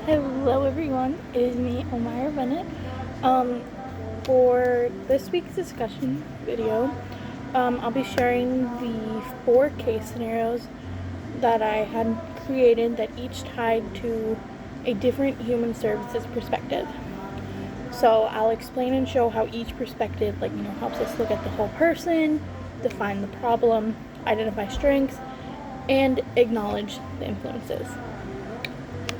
Hello everyone, it is me, Omyra Bennett. For this week's discussion video, I'll be sharing the 4 case scenarios that I had created that each tied to a different human services perspective. So I'll explain and show how each perspective helps us look at the whole person, define the problem, identify strengths, and acknowledge the influences.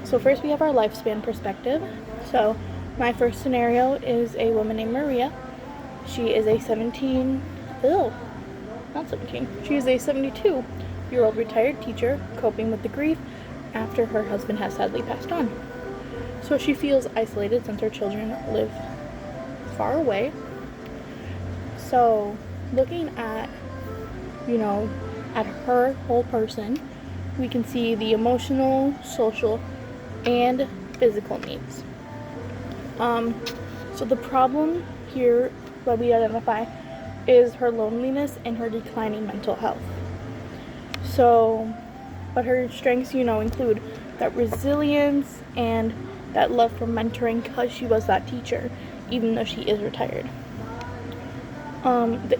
So first we have our lifespan perspective. So my first scenario is a woman named Maria. She is a 72-year-old retired teacher coping with the grief after her husband has sadly passed on. So she feels isolated since her children live far away. So looking at, at her whole person, we can see the emotional, social, and physical needs. So the problem here that we identify is her loneliness and her declining mental health. So, but her strengths, include that resilience and that love for mentoring because she was that teacher, even though she is retired. The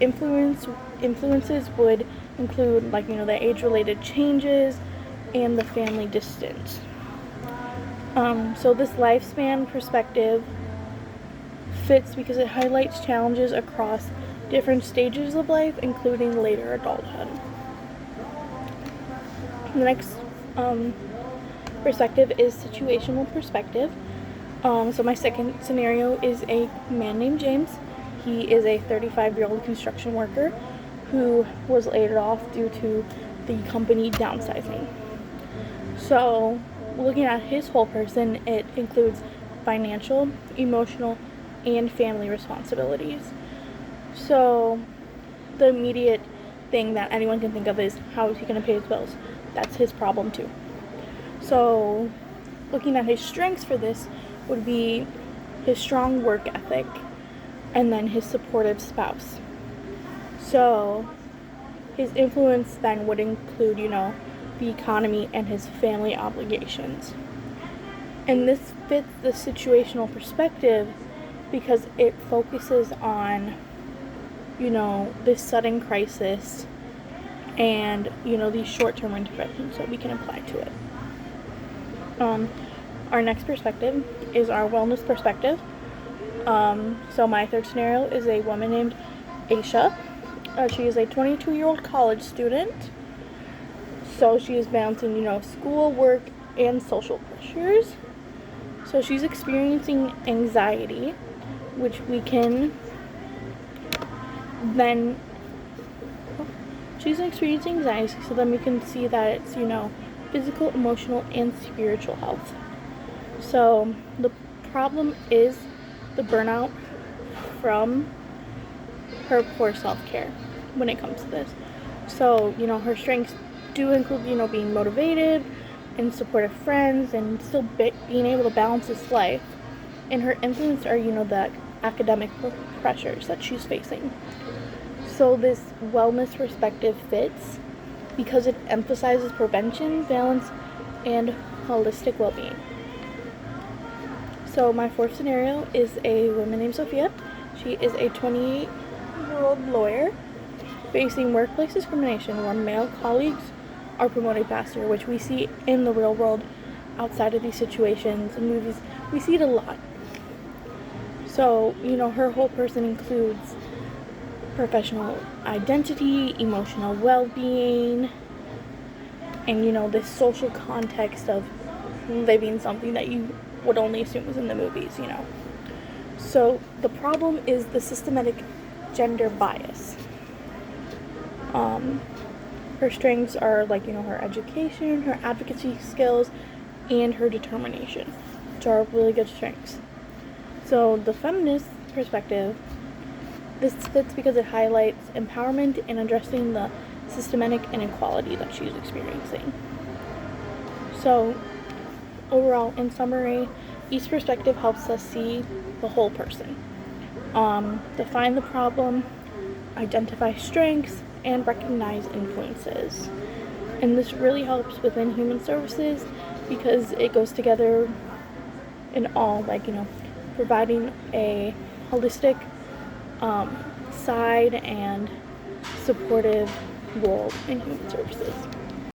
influences would include the age-related changes and the family distance. So this lifespan perspective fits because it highlights challenges across different stages of life, including later adulthood. The next perspective is situational perspective. So my second scenario is a man named James. He is a 35-year-old construction worker who was laid off due to the company downsizing. So looking at his whole person, it includes financial, emotional, and family responsibilities. So the immediate thing that anyone can think of is, how is he going to pay his bills? That's his problem too. So looking at his strengths for this would be his strong work ethic and then his supportive spouse. So his influence then would include, the economy and his family obligations. And this fits the situational perspective because it focuses on, this sudden crisis and, these short-term interventions that we can apply to it. Our next perspective is our wellness perspective. So my third scenario is a woman named Aisha. She is a 22-year-old college student. So she is balancing, school, work, and social pressures. So she's experiencing anxiety, which we can then, so then we can see that it's, physical, emotional, and spiritual health. So the problem is the burnout from her poor self-care when it comes to this. So, her strengths do include, being motivated and supportive friends and still being able to balance this life. And her influence are, the academic pressures that she's facing. So this wellness perspective fits because it emphasizes prevention, balance, and holistic well-being. So my fourth scenario is a woman named Sophia. She is a 28-year-old lawyer facing workplace discrimination where male colleagues are promoted faster, which we see in the real world outside of these situations and movies. We see it a lot. So, her whole person includes professional identity, emotional well-being, and, this social context of living something that you would only assume was in the movies, So the problem is the systematic gender bias. Her strengths are her education, her advocacy skills, and her determination, which are really good strengths. So the feminist perspective, this fits because it highlights empowerment in addressing the systematic inequality that she's experiencing. So overall, in summary, each perspective helps us see the whole person. Define the problem, identify strengths, and recognize influences. And this really helps within human services because it goes together in all, like, providing a holistic side and supportive role in human services.